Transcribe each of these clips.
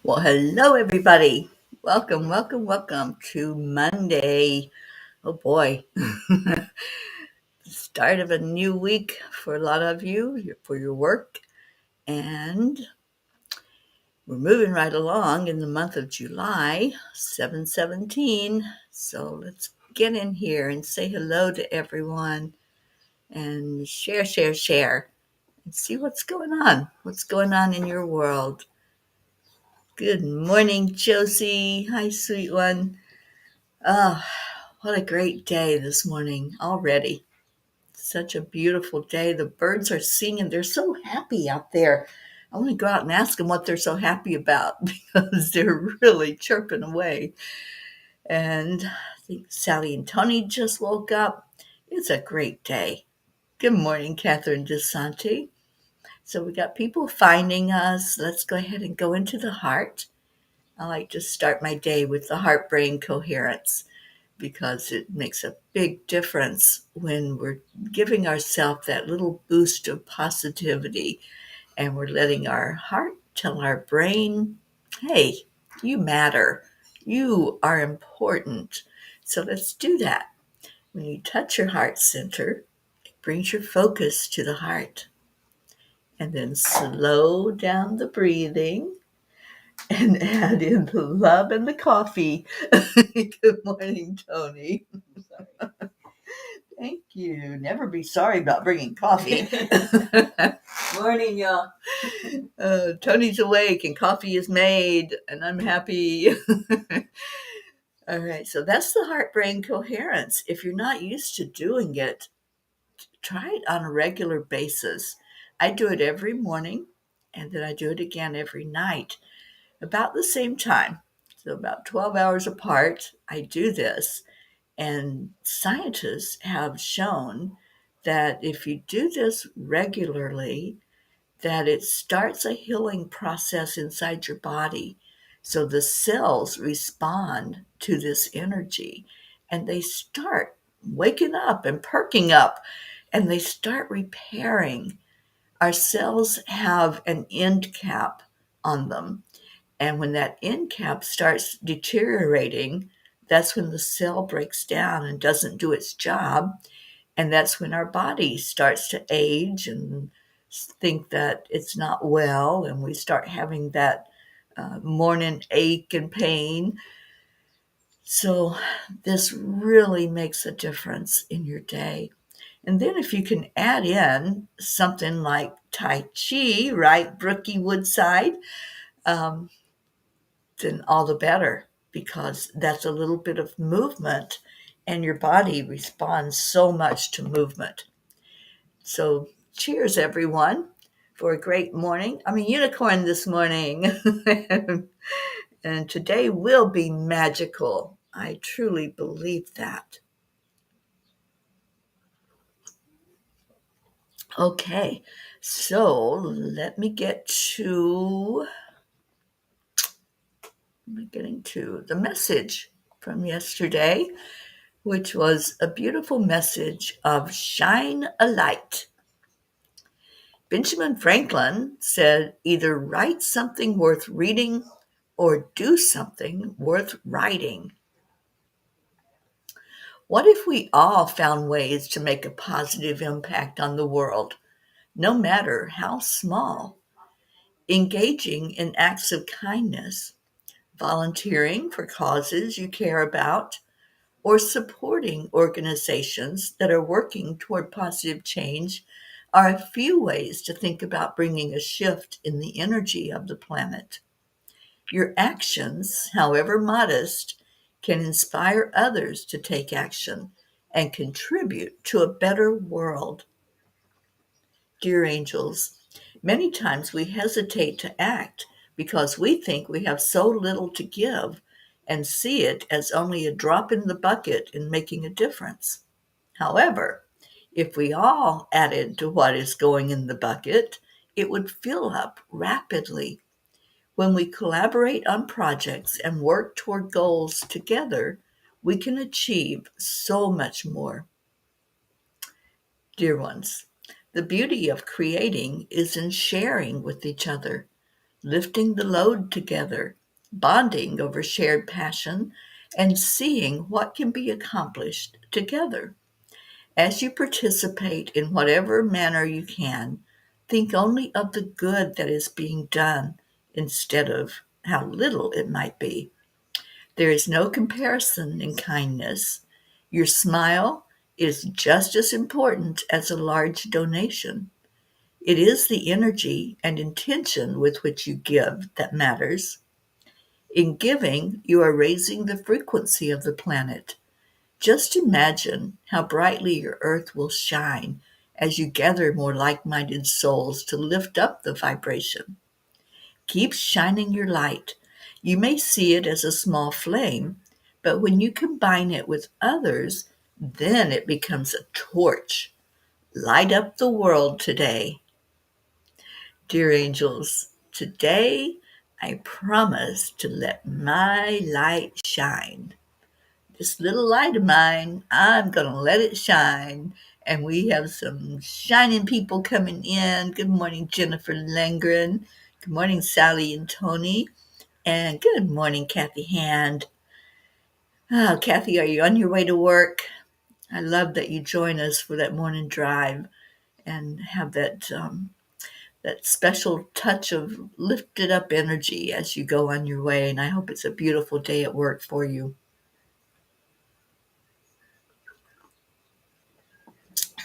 Well, hello, everybody. Welcome, welcome, welcome to Monday. Oh boy, start of a new week for a lot of you for your work. And we're moving right along in the month of July, 7/17. So let's get in here and say hello to everyone and share, and see what's going on. What's going on in your world? Good morning, Josie. Hi, sweet one. Oh, what a great day this morning already. Such a beautiful day. The birds are singing. They're so happy out there. I want to go out and ask them what they're so happy about because they're really chirping away. And I think Sally and Tony just woke up. It's a great day. Good morning, Catherine DeSanti. So we got people finding us. Let's go ahead and go into the heart. I like to start my day with the heart-brain coherence, because it makes a big difference when we're giving ourselves that little boost of positivity and we're letting our heart tell our brain, hey, you matter. You are important. So let's do that. When you touch your heart center, it brings your focus to the heart. And then slow down the breathing and add in the love and the coffee. Good morning, Tony. Thank you. Never be sorry about bringing coffee. Morning, y'all. Tony's awake and coffee is made, and I'm happy. All right, so that's the heart-brain coherence. If you're not used to doing it, try it on a regular basis. I do it every morning, and then I do it again every night, about the same time. So about 12 hours apart, I do this. And scientists have shown that if you do this regularly, that it starts a healing process inside your body. So the cells respond to this energy and they start waking up and perking up and they start repairing. Our cells have an end cap on them. And when that end cap starts deteriorating, that's when the cell breaks down and doesn't do its job. And that's when our body starts to age and think that it's not well. And we start having that morning ache and pain. So this really makes a difference in your day. And then if you can add in something like Tai Chi, right, Brookie Woodside, um, then all the better, because that's a little bit of movement and your body responds so much to movement. So cheers, everyone, for a great morning. I'm a unicorn this morning. And today will be magical. I truly believe that. Okay, so let me get to the message from yesterday, which was a beautiful message of shine a light. Benjamin Franklin said, either write something worth reading or do something worth writing. What if we all found ways to make a positive impact on the world, no matter how small? Engaging in acts of kindness, volunteering for causes you care about, or supporting organizations that are working toward positive change are a few ways to think about bringing a shift in the energy of the planet. Your actions, however modest, can inspire others to take action and contribute to a better world. Dear angels, many times we hesitate to act because we think we have so little to give and see it as only a drop in the bucket in making a difference. However, if we all added to what is going in the bucket, it would fill up rapidly. When we collaborate on projects and work toward goals together, we can achieve so much more. Dear ones, the beauty of creating is in sharing with each other. lifting the load together, bonding over shared passion, and seeing what can be accomplished together. As you participate in whatever manner you can, think only of the good that is being done instead of how little it might be. There is no comparison in kindness. Your smile is just as important as a large donation. It is the energy and intention with which you give that matters. In giving, you are raising the frequency of the planet. Just imagine how brightly your earth will shine as you gather more like minded souls to lift up the vibration. Keep shining your light. You may see it as a small flame, but when you combine it with others, then it becomes a torch. Light up the world today. Dear angels, today I promise to let my light shine. This little light of mine, I'm going to let it shine. And we have some shining people coming in. Good morning, Jennifer Langren. Good morning, Sally and Tony. And good morning, Kathy Hand. Oh, Kathy, are you on your way to work? I love that you join us for that morning drive and have that special touch of lifted up energy as you go on your way. And I hope it's a beautiful day at work for you.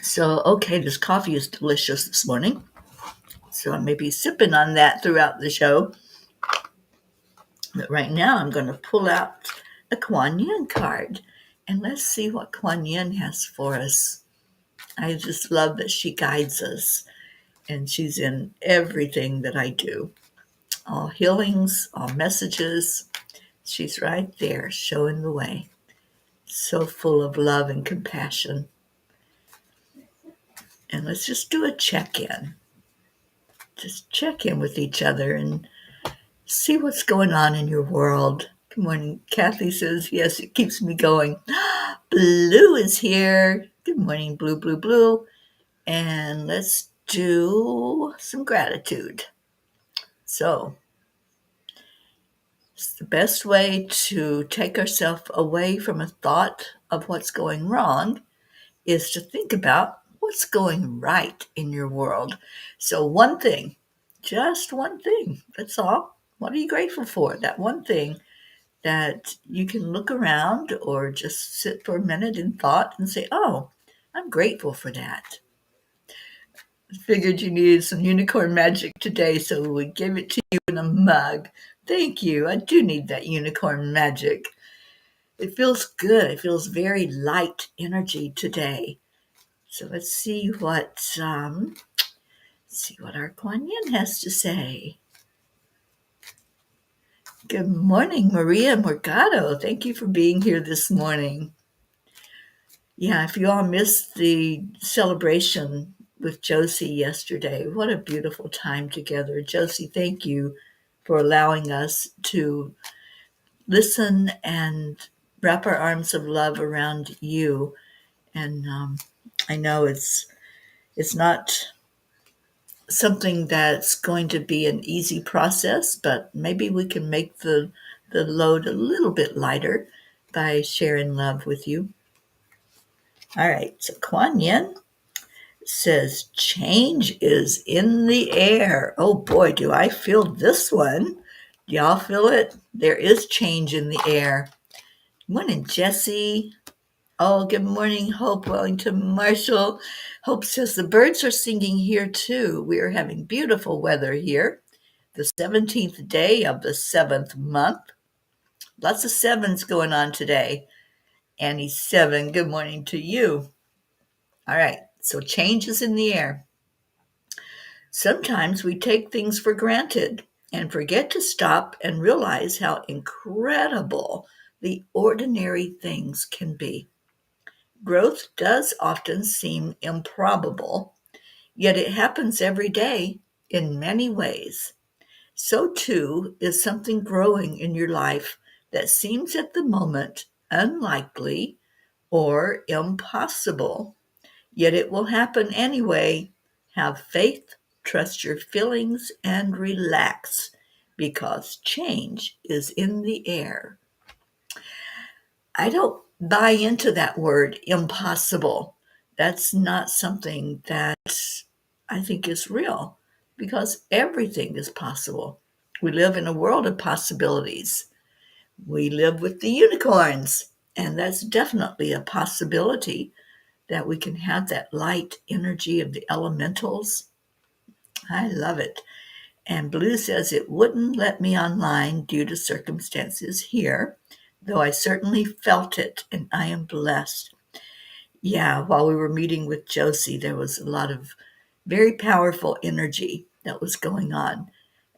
So, okay, this coffee is delicious this morning. So I may be sipping on that throughout the show. But right now I'm going to pull out a Kuan Yin card. And let's see what Kuan Yin has for us. I just love that she guides us. And she's in everything that I do. All healings, all messages. She's right there showing the way. So full of love and compassion. And let's just do a check-in. Just check in with each other and see what's going on in your world. Good morning. Kathy says, yes, it keeps me going. Blue is here. Good morning, Blue, Blue, Blue. And let's do some gratitude. So, it's the best way to take ourselves away from a thought of what's going wrong is to think about what's going right in your world. So, one thing, just one thing, that's all. What are you grateful for? That one thing that you can look around or just sit for a minute in thought and say, oh, I'm grateful for that. I figured you needed some unicorn magic today, so we gave it to you in a mug. Thank you. I do need that unicorn magic. It feels good. It feels very light energy today. So let's see what our Kuan Yin has to say. Good morning, Maria Morgado. Thank you for being here this morning. Yeah, if you all missed the celebration with Josie yesterday, what a beautiful time together. Josie, thank you for allowing us to listen and wrap our arms of love around you. And I know it's not something that's going to be an easy process, but maybe we can make the load a little bit lighter by sharing love with you. All right, so Kuan Yin says change is in the air. Oh boy, do I feel this one. Do y'all feel it? There is change in the air. Good morning, Jesse. Oh, good morning, Hope Wellington Marshall. Hope says the birds are singing here too. We are having beautiful weather here. The 17th day of the 7th month. Lots of sevens going on today. Annie 7, good morning to you. All right, so change is in the air. Sometimes we take things for granted and forget to stop and realize how incredible the ordinary things can be. Growth does often seem improbable, yet it happens every day in many ways. So too is something growing in your life that seems at the moment unlikely or impossible, yet it will happen anyway. Have faith, trust your feelings, and relax. because change is in the air. I don't buy into that word impossible. That's not something that I think is real because everything is possible. We live in a world of possibilities. We live with the unicorns, and that's definitely a possibility that we can have that light energy of the elementals. I love it. And Blue says it wouldn't let me online due to circumstances here, though I certainly felt it and I am blessed. Yeah, while we were meeting with Josie, there was a lot of very powerful energy that was going on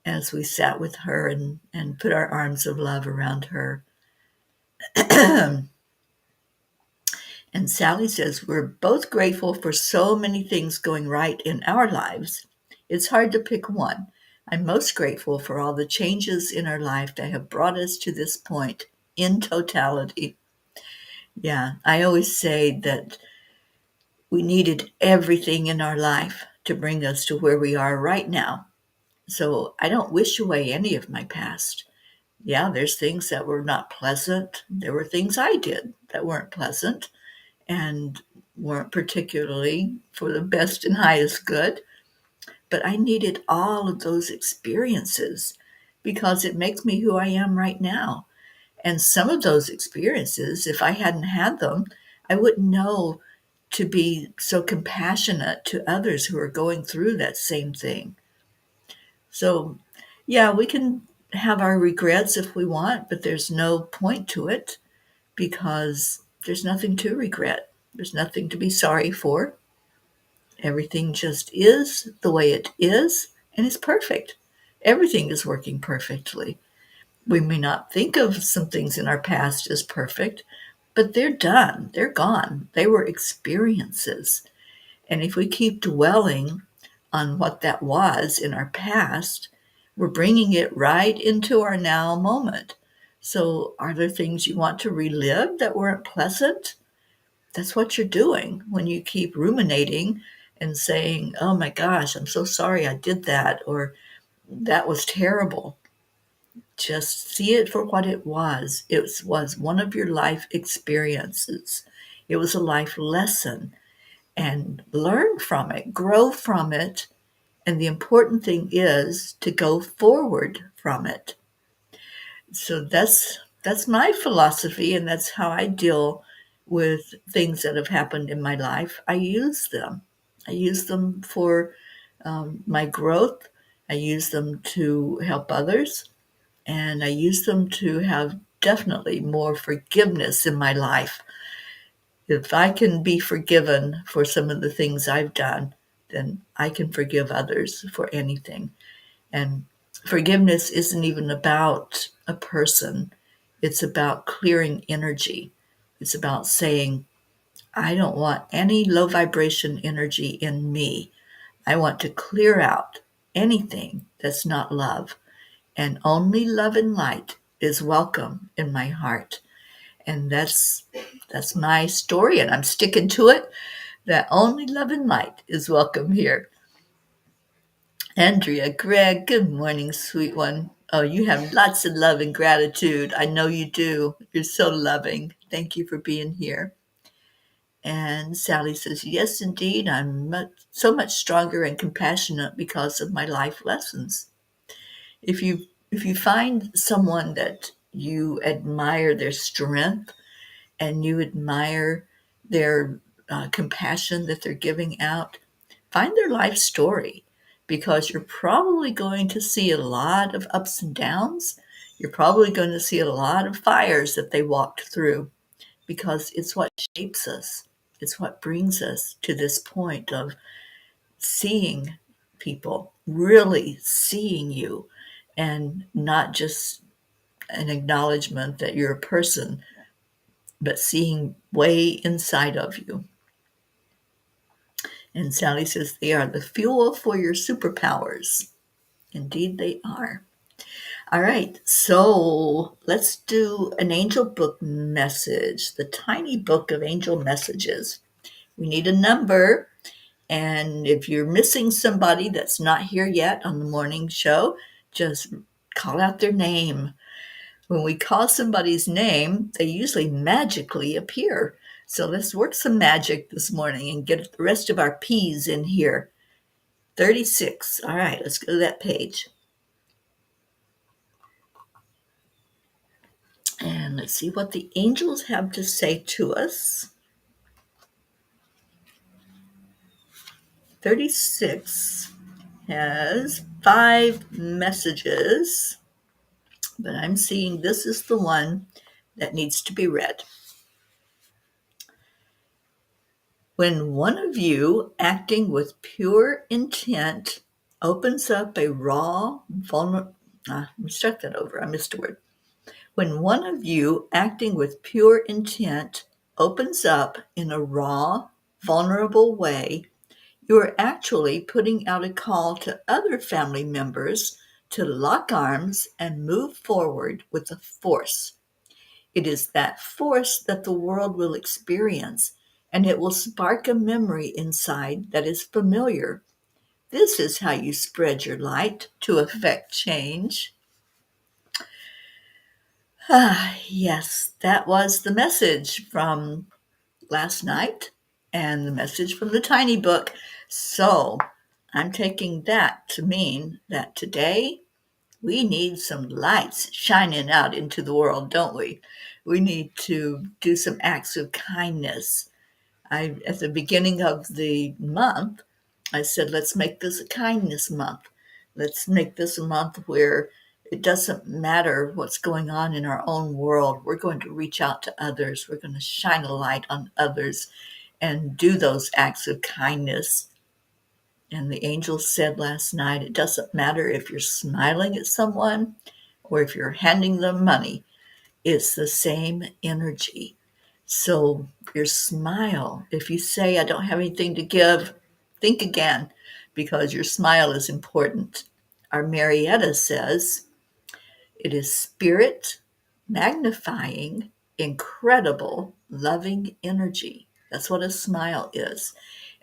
as we sat with her and put our arms of love around her. And Sally says, we're both grateful for so many things going right in our lives. It's hard to pick one. I'm most grateful for all the changes in our life that have brought us to this point in totality. Yeah, I always say that we needed everything in our life to bring us to where we are right now. So I don't wish away any of my past. Yeah, there's things that were not pleasant. There were things I did that weren't pleasant and weren't particularly for the best and highest good. But I needed all of those experiences because it makes me who I am right now. And some of those experiences, if I hadn't had them, I wouldn't know to be so compassionate to others who are going through that same thing. So, yeah, we can have our regrets if we want, but there's no point to it because there's nothing to regret. There's nothing to be sorry for. Everything just is the way it is, and it's perfect. Everything is working perfectly. We may not think of some things in our past as perfect, but they're done. They're gone. They were experiences. And if we keep dwelling on what that was in our past, we're bringing it right into our now moment. So, are there things you want to relive that weren't pleasant? That's what you're doing when you keep ruminating and saying, oh my gosh, I'm so sorry I did that, or that was terrible. Just see it for what it was. It was one of your life experiences. It was a life lesson, and learn from it, grow from it. And the important thing is to go forward from it. So that's my philosophy, and that's how I deal with things that have happened in my life. I use them. I use them for my growth. I use them to help others, and I use them to have definitely more forgiveness in my life. If I can be forgiven for some of the things I've done, then I can forgive others for anything. And forgiveness isn't even about a person, it's about clearing energy. It's about saying, I don't want any low vibration energy in me. I want to clear out anything that's not love. And only love and light is welcome in my heart. And that's my story, and I'm sticking to it. That only love and light is welcome here. Andrea, Greg, good morning, sweet one. Oh, you have lots of love and gratitude. I know you do. You're so loving. Thank you for being here. And Sally says, yes, indeed, I'm so much stronger and compassionate because of my life lessons. If you find someone that you admire their strength and you admire their compassion that they're giving out, find their life story because you're probably going to see a lot of ups and downs. You're probably going to see a lot of fires that they walked through because it's what shapes us. It's what brings us to this point of seeing people, really seeing you, and not just an acknowledgement that you're a person, but seeing way inside of you. And Sally says they are the fuel for your superpowers. Indeed, they are. All right, so let's do an angel book message, the tiny book of angel messages. We need a number. And if you're missing somebody that's not here yet on the morning show, just Call out their name. When we call somebody's name, they usually magically appear. So let's work some magic this morning and get the rest of our P's in here. 36. All right, let's go to that page. And let's see what the angels have to say to us. 36 has 5 messages, but I'm seeing this is the one that needs to be read. When one of you, acting with pure intent, opens up a raw, vulnerable... let me start that over. I missed a word. When one of you, acting with pure intent, opens up in a raw, vulnerable way, you are actually putting out a call to other family members to lock arms and move forward with a force. It is that force that the world will experience, and it will spark a memory inside that is familiar. This is how you spread your light to affect change. Yes, that was the message from last night and the message from the tiny book. So I'm taking that to mean that today we need some lights shining out into the world, don't we? We need to do some acts of kindness. At the beginning of the month, I said, let's make this a kindness month. Let's make this a month where it doesn't matter what's going on in our own world. We're going to reach out to others. We're going to shine a light on others and do those acts of kindness. And the angel said last night, it doesn't matter if you're smiling at someone or if you're handing them money, it's the same energy. So your smile, if you say, I don't have anything to give, think again, because your smile is important. Our Marietta says, it is spirit magnifying, incredible, loving energy. That's what a smile is.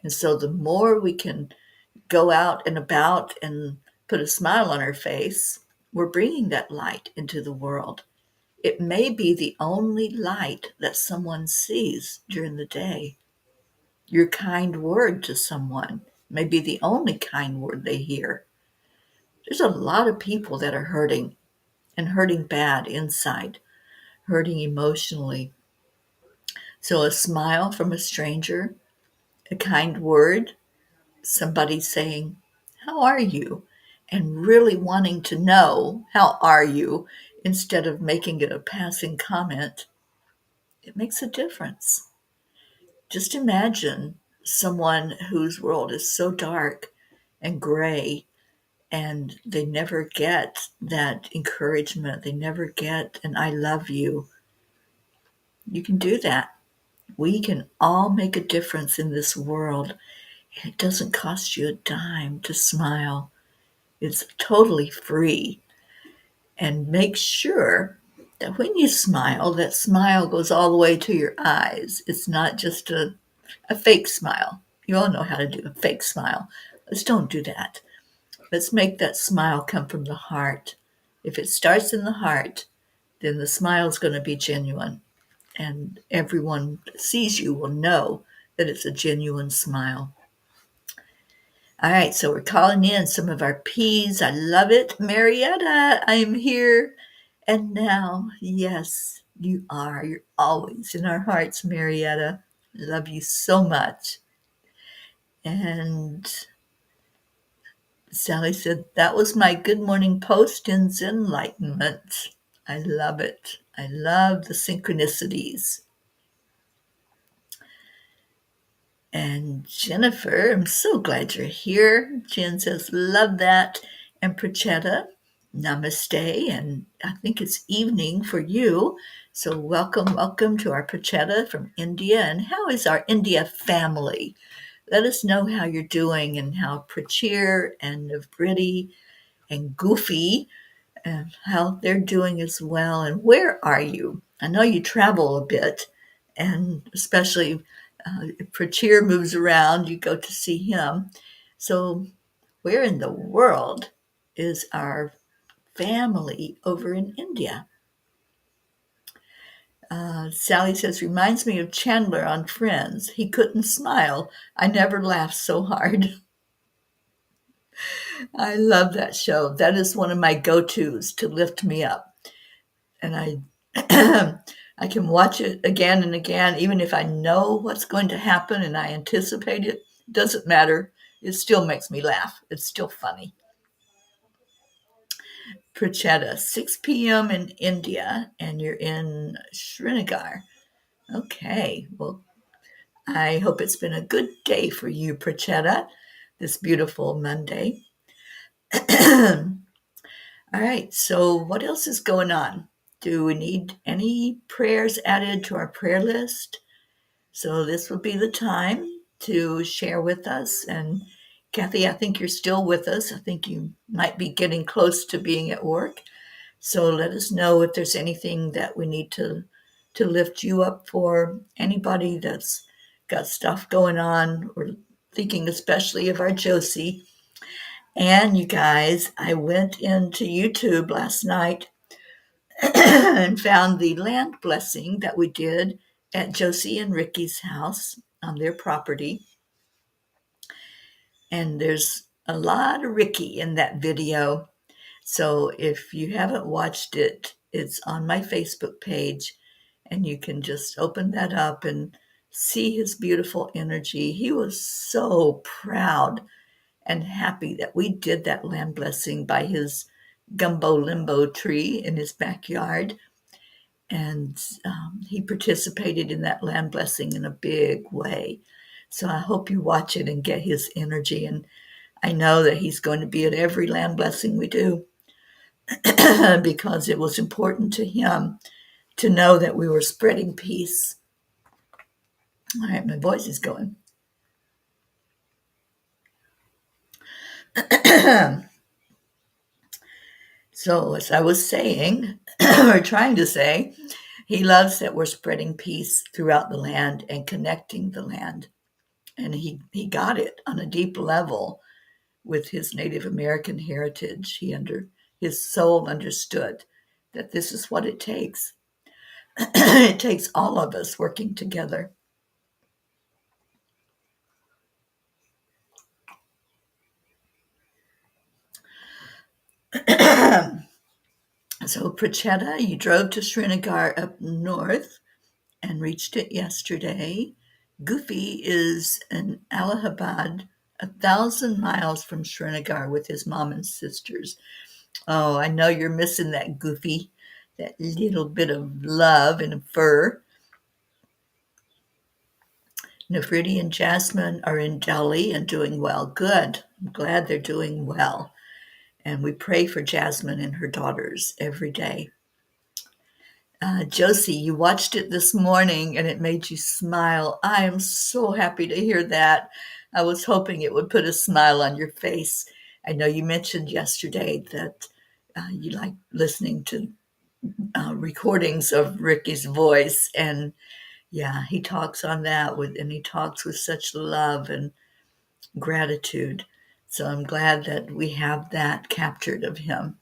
And so the more we can go out and about and put a smile on our face, we're bringing that light into the world. It may be the only light that someone sees during the day. Your kind word to someone may be the only kind word they hear. There's a lot of people that are hurting and hurting bad inside, hurting emotionally. So a smile from a stranger, a kind word, somebody saying, how are you? And really wanting to know, how are you? Instead of making it a passing comment, it makes a difference. Just imagine someone whose world is so dark and gray and they never get that encouragement. They never get an I love you. You can do that. We can all make a difference in this world. It doesn't cost you a dime to smile. It's totally free. And make sure that when you smile, that smile goes all the way to your eyes. It's not just a fake smile. You all know how to do a fake smile. Let's don't do that. Let's make that smile come from the heart. If it starts in the heart, then the smile is going to be genuine. And everyone that sees you will know that it's a genuine smile. All right, so we're calling in some of our P's. I love it. Marietta, I am here. And now, yes, you are. You're always in our hearts, Marietta. Love you so much. And Sally said, that was my good morning post in Enlightenment. I love it. I love the synchronicities. And Jennifer, I'm so glad you're here. Jen says, love that. And Prachetta, namaste. And I think it's evening for you. So welcome to our Prachetta from India. And how is our India family? Let us know how you're doing and how Prachir and Vritti and Goofy and how they're doing as well. And where are you? I know you travel a bit, and especially if Prachir moves around, you go to see him. So where in the world is our family over in India. Sally says, reminds me of Chandler on Friends. He couldn't smile. I never laughed so hard. I love that show. That is one of my go-tos to lift me up. And I can watch it again and again, even if I know what's going to happen and I anticipate it. It doesn't matter. It still makes me laugh. It's still funny. Prachetta, 6 p.m. in India, and you're in Srinagar. Okay, well, I hope it's been a good day for you, Prachetta, this beautiful Monday. All right, so what else is going on? Do we need any prayers added to our prayer list? So this would be the time to share with us. And Kathy, I think you're still with us. I think you might be getting close to being at work. So let us know if there's anything that we need to lift you up for. Anybody that's got stuff going on. We're thinking especially of our Josie. And you guys, I went into YouTube last night and found the land blessing that we did at Josie and Ricky's house on their property. And there's a lot of Ricky in that video. So if you haven't watched it, it's on my Facebook page, and you can just open that up and see his beautiful energy. He was so proud and happy that we did that land blessing by his gumbo limbo tree in his backyard. And he participated in that land blessing in a big way. So I hope you watch it and get his energy. And I know that he's going to be at every land blessing we do because it was important to him to know that we were spreading peace. All right, my voice is going. So, as I was saying, or trying to say, he loves that we're spreading peace throughout the land and connecting the land. And he got it on a deep level with his Native American heritage. His soul understood that this is what it takes. It takes all of us working together. So, Prachetta, you drove to Srinagar up north and reached it yesterday. Goofy is in Allahabad, 1,000 miles from Srinagar with his mom and sisters. Oh, I know you're missing that Goofy, that little bit of love and fur. Nefriti and Jasmine are in Delhi and doing well. Good. I'm glad they're doing well. And we pray for Jasmine and her daughters every day. Josie, you watched it this morning and it made you smile. I am so happy to hear that. I was hoping it would put a smile on your face. I know you mentioned yesterday that you like listening to recordings of Ricky's voice. And yeah, he talks on that and he talks with such love and gratitude. So I'm glad that we have that captured of him.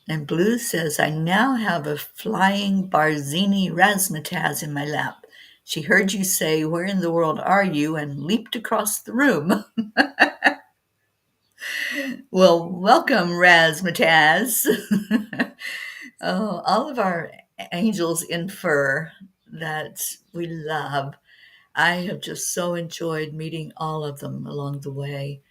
And Blue says, I now have a flying Barzini razzmatazz in my lap. She heard you say, where in the world are you? And leaped across the room. Well, welcome, razzmatazz. Oh, all of our angels in fur that we love. I have just so enjoyed meeting all of them along the way.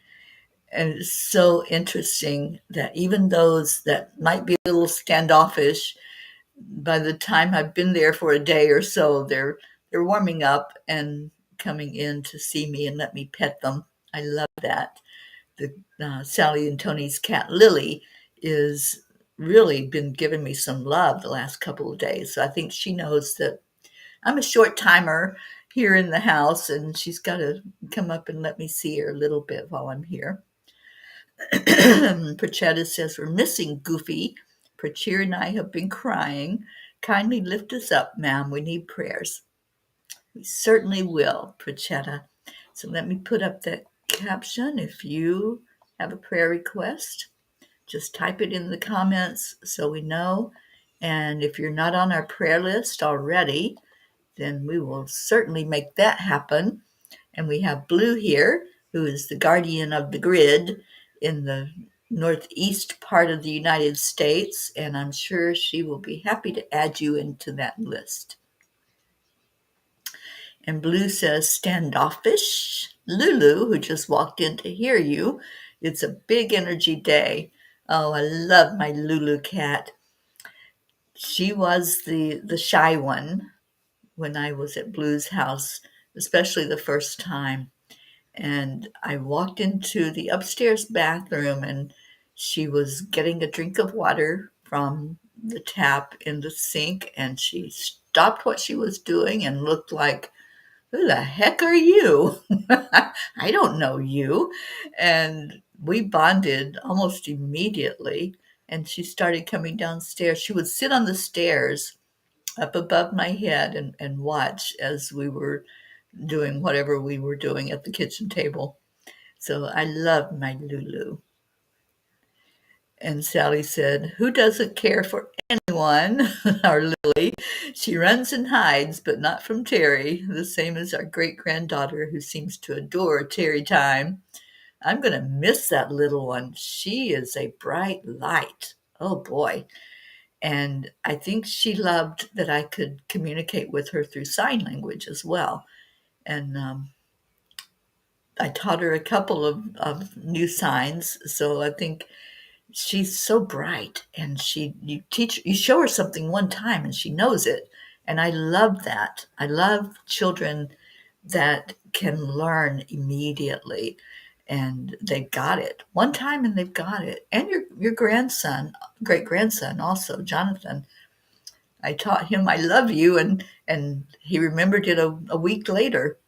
And it's so interesting that even those that might be a little standoffish, by the time I've been there for a day or so, they're warming up and coming in to see me and let me pet them. I love that. The Sally and Tony's cat Lily is really been giving me some love the last couple of days. So I think she knows that I'm a short timer here in the house, and she's got to come up and let me see her a little bit while I'm here. Prachetta says, we're missing Goofy. Prachir and I have been crying. Kindly lift us up, ma'am. We need prayers. We certainly will, Prachetta. So let me put up that caption if you have a prayer request. just type it in the comments so we know. And if you're not on our prayer list already, then we will certainly make that happen. And we have Blue here, who is the guardian of the grid in the northeast part of the United States, and I'm sure she will be happy to add you into that list. And Blue says, standoffish. Lulu, who just walked in to hear you, it's a big energy day. Oh, I love my Lulu cat. She was the shy one when I was at Blue's house, especially the first time. And I walked into the upstairs bathroom, and she was getting a drink of water from the tap in the sink, and she stopped what she was doing and looked like, who the heck are you? I don't know you. And we bonded almost immediately. And she started coming downstairs. She would sit on the stairs up above my head and watch as we were doing whatever we were doing at the kitchen table. So I love my Lulu. And Sally said, who doesn't care for anyone? Our Lily. She runs and hides, but not from Teri, the same as our great granddaughter who seems to adore Teri time. I'm going to miss that little one. She is a bright light. Oh boy. And I think she loved that I could communicate with her through sign language as well. And I taught her a couple of new signs. So I think she's so bright, and you show her something one time and she knows it. And I love that. I love children that can learn immediately, and they've got it one time and they've got it. And your grandson, great grandson also, Jonathan, I taught him I love you, and he remembered it a week later.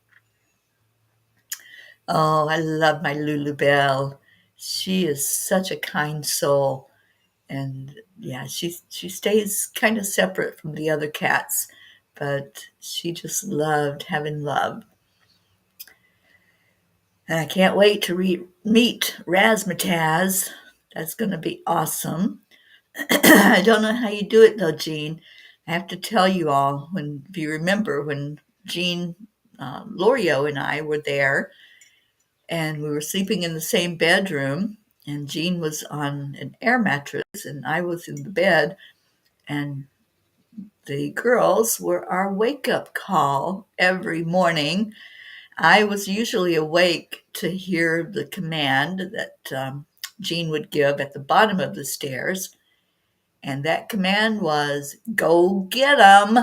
Oh, I love my Lulu Bell. She is such a kind soul. And yeah, she stays kind of separate from the other cats, but she just loved having love. And I can't wait to meet Razzmatazz. That's going to be awesome. I don't know how you do it though, Jean. I have to tell you all, if you remember when Jean Lorio and I were there, and we were sleeping in the same bedroom, and Jean was on an air mattress and I was in the bed, and the girls were our wake-up call every morning. I was usually awake to hear the command that Jean would give at the bottom of the stairs, and that command was, go get 'em.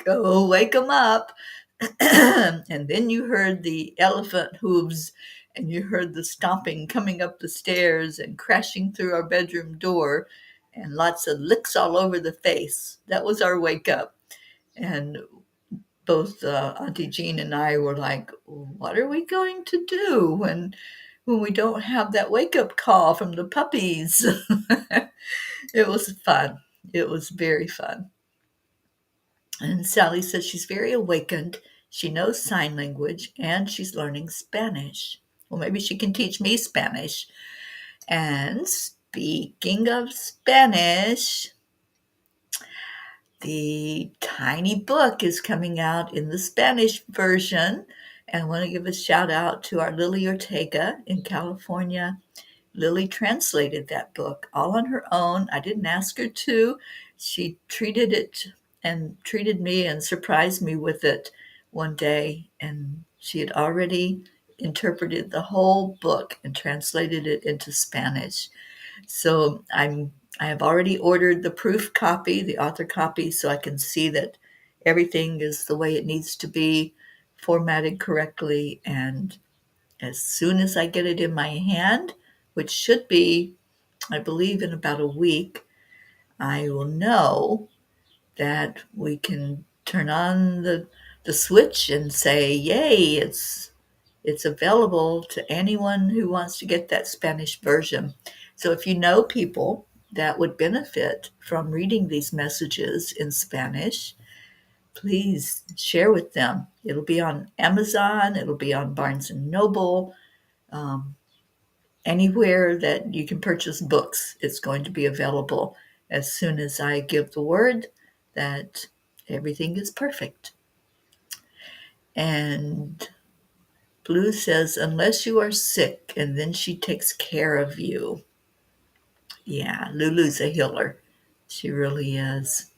Go wake 'em up. And then you heard the elephant hooves, and you heard the stomping coming up the stairs and crashing through our bedroom door, and lots of licks all over the face. That was our wake up. And both Auntie Jean and I were like, what are we going to do when we don't have that wake up call from the puppies? It was fun. It was very fun. And Sally says she's very awakened. She knows sign language and she's learning Spanish. Well, maybe she can teach me Spanish. And speaking of Spanish, the tiny book is coming out in the Spanish version. And I want to give a shout out to our Lily Ortega in California. Lily translated that book all on her own. I didn't ask her to. She treated me and surprised me with it one day. And she had already interpreted the whole book and translated it into Spanish. So I have already ordered the proof copy, the author copy, so I can see that everything is the way it needs to be, formatted correctly. And as soon as I get it in my hand, which should be, I believe, in about a week, I will know that we can turn on the switch and say, yay, it's available to anyone who wants to get that Spanish version. So if you know people that would benefit from reading these messages in Spanish, please share with them. It'll be on Amazon, it'll be on Barnes and Noble. Um, anywhere that you can purchase books. It's going to be available as soon as I give the word that everything is perfect. And Blue says, unless you are sick, and then she takes care of you. Yeah, Lulu's a healer. She really is.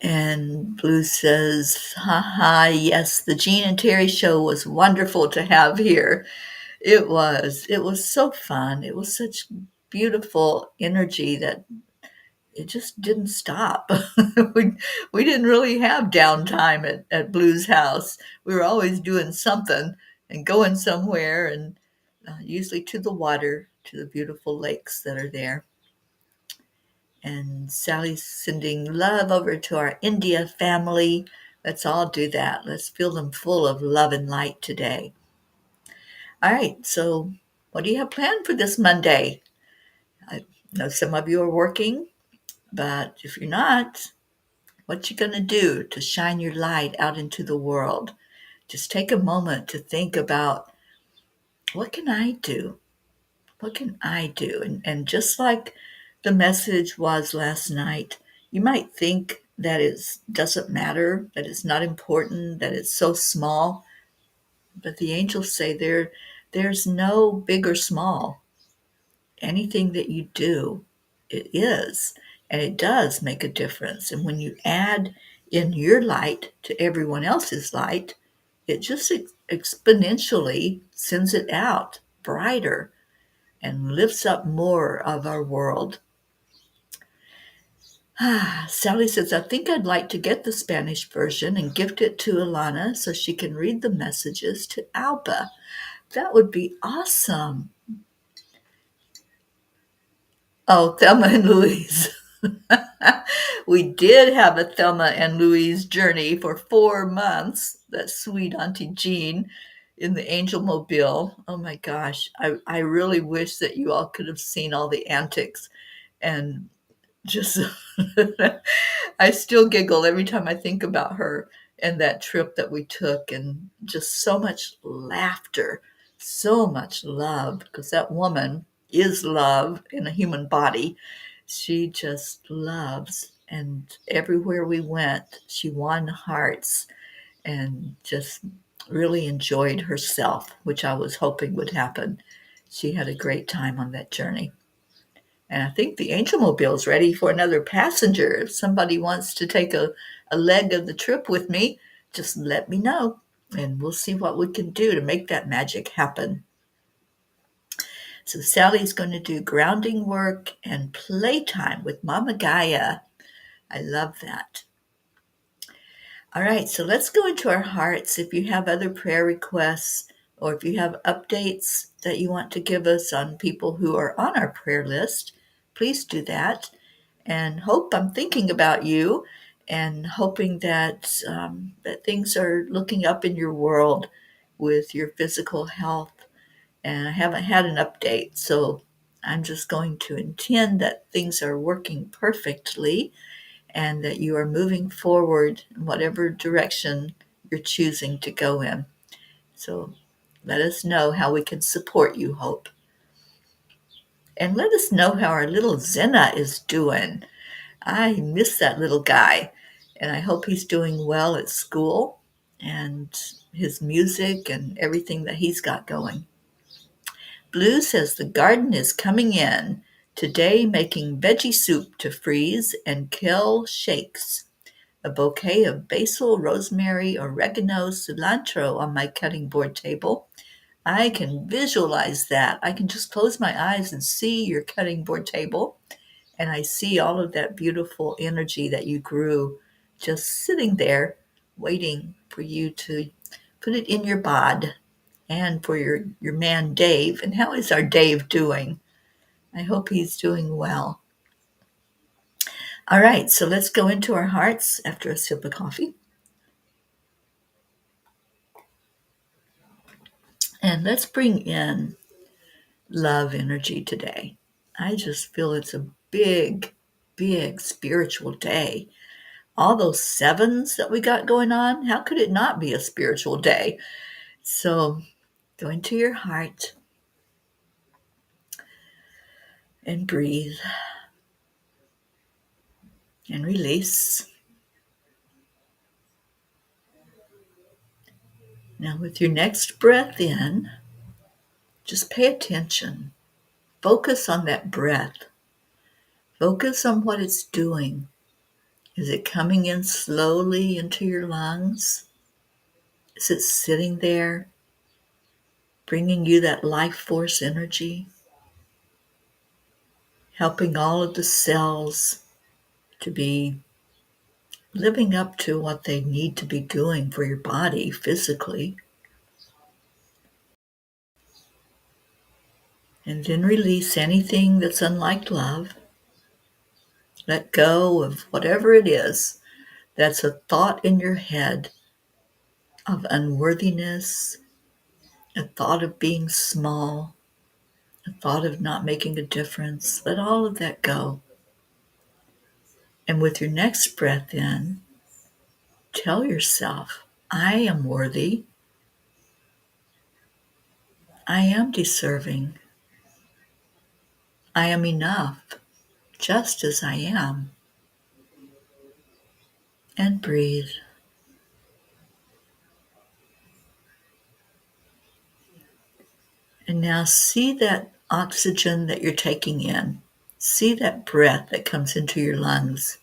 And Blue says, haha, yes, the Jean and Terry show was wonderful to have here. It was. It was so fun. It was such beautiful energy that it just didn't stop. we, we didn't really have downtime at Blue's house. We were always doing something and going somewhere, and usually to the water, to the beautiful lakes that are there. And Sally's sending love over to our India family. Let's all do that. Let's fill them full of love and light today. All right, so what do you have planned for this Monday? I know some of you are working, but if you're not, what you going to do to shine your light out into the world? Just take a moment to think about, what can I do? What can I do? And just like the message was last night, you might think that it doesn't matter, that it's not important, that it's so small. But the angels say there's no big or small. Anything that you do, it is. And it does make a difference. And when you add in your light to everyone else's light, it just exponentially sends it out brighter and lifts up more of our world. Sally says, I think I'd like to get the Spanish version and gift it to Alana so she can read the messages to Alba. That would be awesome. Oh, Thelma and Louise. We did have a Thelma and Louise journey for 4 months. That sweet Auntie Jean in the Angel Mobile. Oh my gosh. I really wish that you all could have seen all the antics and just I still giggle every time I think about her and that trip that we took, and just so much laughter, so much love, because that woman is love in a human body. She just loves, and everywhere we went, she won hearts and just really enjoyed herself, which I was hoping would happen. She had a great time on that journey. And I think the Angel Mobile is ready for another passenger. If somebody wants to take a leg of the trip with me, just let me know and we'll see what we can do to make that magic happen. So Sally's going to do grounding work and playtime with Mama Gaia. I love that. All right, so let's go into our hearts. If you have other prayer requests or if you have updates that you want to give us on people who are on our prayer list, please do that. And Hope, I'm thinking about you and hoping that things are looking up in your world with your physical health. And I haven't had an update, so I'm just going to intend that things are working perfectly and that you are moving forward in whatever direction you're choosing to go in. So let us know how we can support you, Hope. And let us know how our little Zena is doing. I miss that little guy, and I hope he's doing well at school and his music and everything that he's got going. Blue says the garden is coming in. Today making veggie soup to freeze and kale shakes. A bouquet of basil, rosemary, oregano, cilantro on my cutting board table. I can visualize that. I can just close my eyes and see your cutting board table. And I see all of that beautiful energy that you grew just sitting there waiting for you to put it in your bod, and for your man Dave. And how is our Dave doing? I hope he's doing well. All right, so let's go into our hearts after a sip of coffee. And let's bring in love energy today. I just feel it's a big, big spiritual day. All those sevens that we got going on, how could it not be a spiritual day? So Go into your heart and breathe and release. Now, with your next breath in, just pay attention. Focus on that breath. Focus on what it's doing. Is it coming in slowly into your lungs? Is it sitting there, bringing you that life force energy, helping all of the cells to be living up to what they need to be doing for your body physically? And then release anything that's unlike love. Let go of whatever it is that's a thought in your head of unworthiness, a thought of being small, a thought of not making a difference. Let all of that go. And with your next breath in, tell yourself, I am worthy. I am deserving. I am enough, just as I am. And breathe. And now see that oxygen that you're taking in. See that breath that comes into your lungs.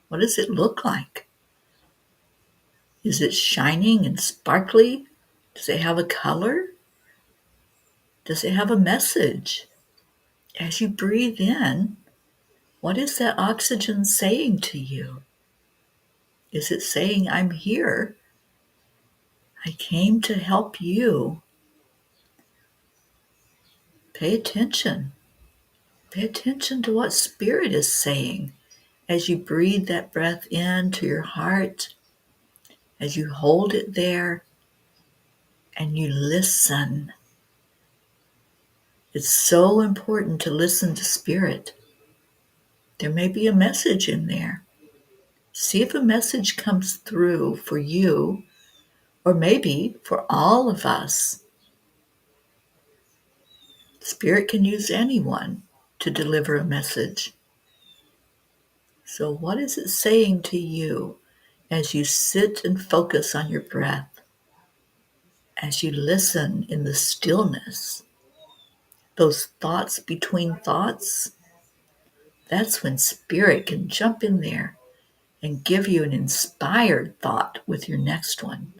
What does it look like? Is it shining and sparkly? Does it have a color? Does it have a message? As you breathe in, what is that oxygen saying to you? Is it saying, I'm here? I came to help you. Pay attention. Pay attention to what Spirit is saying as you breathe that breath into your heart, as you hold it there and you listen. It's so important to listen to Spirit. There may be a message in there. See if a message comes through for you, or maybe for all of us. Spirit can use anyone to deliver a message. So what is it saying to you as you sit and focus on your breath, as you listen in the stillness? Those thoughts between thoughts, that's when Spirit can jump in there and give you an inspired thought with your next one.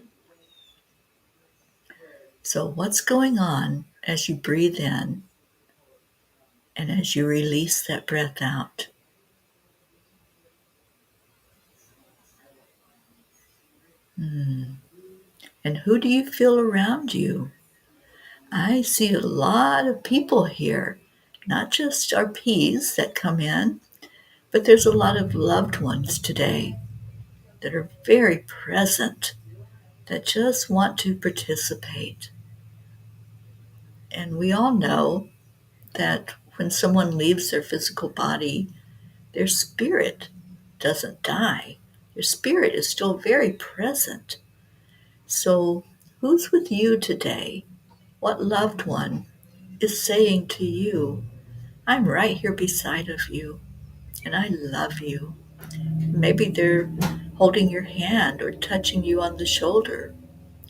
So what's going on as you breathe in and as you release that breath out? And who do you feel around you? I see a lot of people here, not just our P's that come in, but there's a lot of loved ones today that are very present, that just want to participate. And we all know that when someone leaves their physical body, their spirit doesn't die. Their spirit is still very present. So who's with you today? What loved one is saying to you, I'm right here beside of you, and I love you. Maybe they're holding your hand or touching you on the shoulder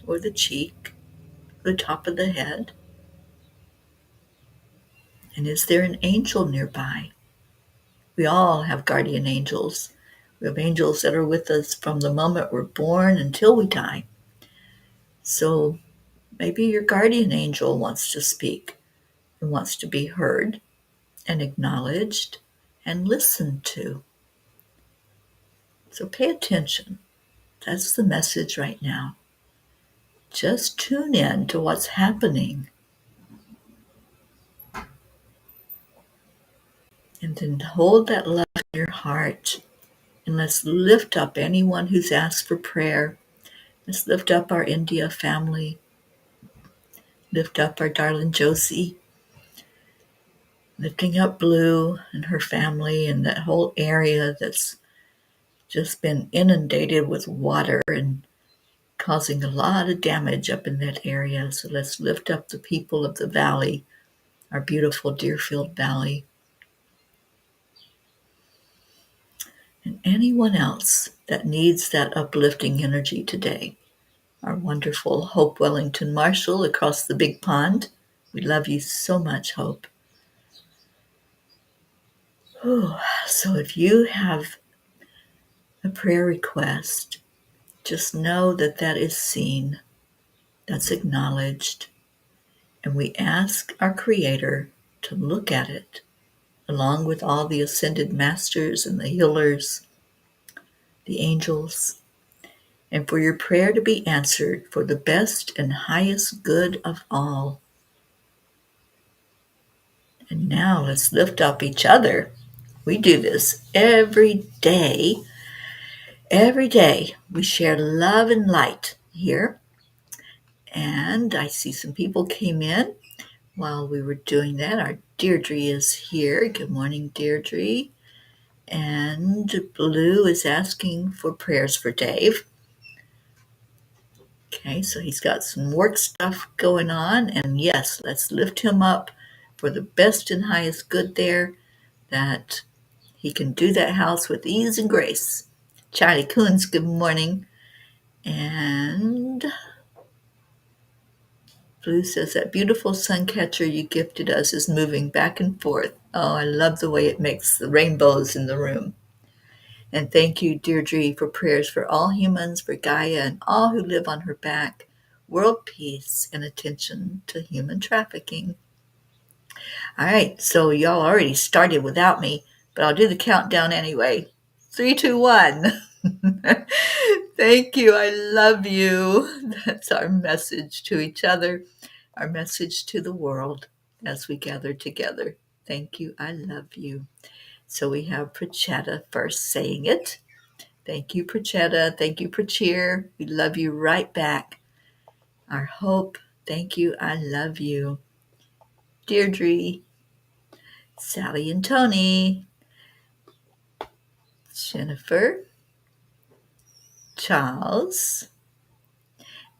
or the cheek, the top of the head. And is there an angel nearby? We all have guardian angels. We have angels that are with us from the moment we're born until we die. So maybe your guardian angel wants to speak and wants to be heard and acknowledged and listened to. So pay attention. That's the message right now. Just tune in to what's happening. And then hold that love in your heart. And let's lift up anyone who's asked for prayer. Let's lift up our India family. Lift up our darling Josie. Lifting up Blue and her family and that whole area that's just been inundated with water and causing a lot of damage up in that area. So let's lift up the people of the valley, our beautiful Deerfield Valley, and anyone else that needs that uplifting energy today. Our wonderful Hope Wellington Marshall across the big pond. We love you so much, Hope. Whew. So if you have a prayer request, just know that that is seen, that's acknowledged, and we ask our Creator to look at it, along with all the ascended masters and the healers, the angels, and for your prayer to be answered for the best and highest good of all. And now let's lift up each other. We do this every day. Every day we share love and light here. And I see some people came in while we were doing that. Our Deirdre is here. Good morning, Deirdre. And Blue is asking for prayers for Dave. Okay, so he's got some work stuff going on. And yes, let's lift him up for the best and highest good there, that he can do that house with ease and grace. Charlie Coons, good morning. And Blue says that beautiful sun catcher you gifted us is moving back and forth. Oh, I love the way it makes the rainbows in the room. And thank you, Deirdre, for prayers for all humans, for Gaia and all who live on her back, world peace, and attention to human trafficking. All right, so y'all already started without me, but I'll do the countdown anyway. 3, 2, 1. Thank you. I love you. That's our message to each other, our message to the world as we gather together. Thank you. I love you. So we have Prachetta first saying it. Thank you, Prachetta. Thank you, Prachir. We love you right back. Our Hope. Thank you. I love you. Deirdre, Sally and Tony, Jennifer, Charles,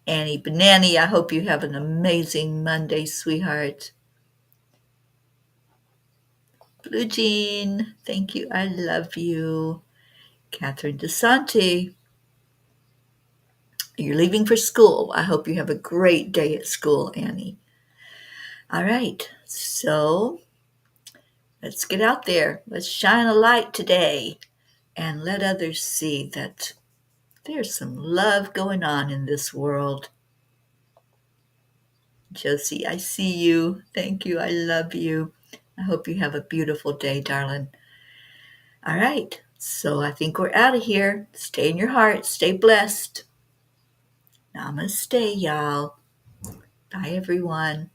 Annie Banani. I hope you have an amazing Monday, sweetheart. Blue Jean, thank you. I love you. Catherine DeSanti, you're leaving for school. I hope you have a great day at school, Annie. All right, so let's get out there. Let's shine a light today and let others see that there's some love going on in this world. Josie, I see you. Thank you. I love you. I hope you have a beautiful day, darling. All right, so I think we're out of here. Stay in your heart. Stay blessed. Namaste, y'all. Bye, everyone.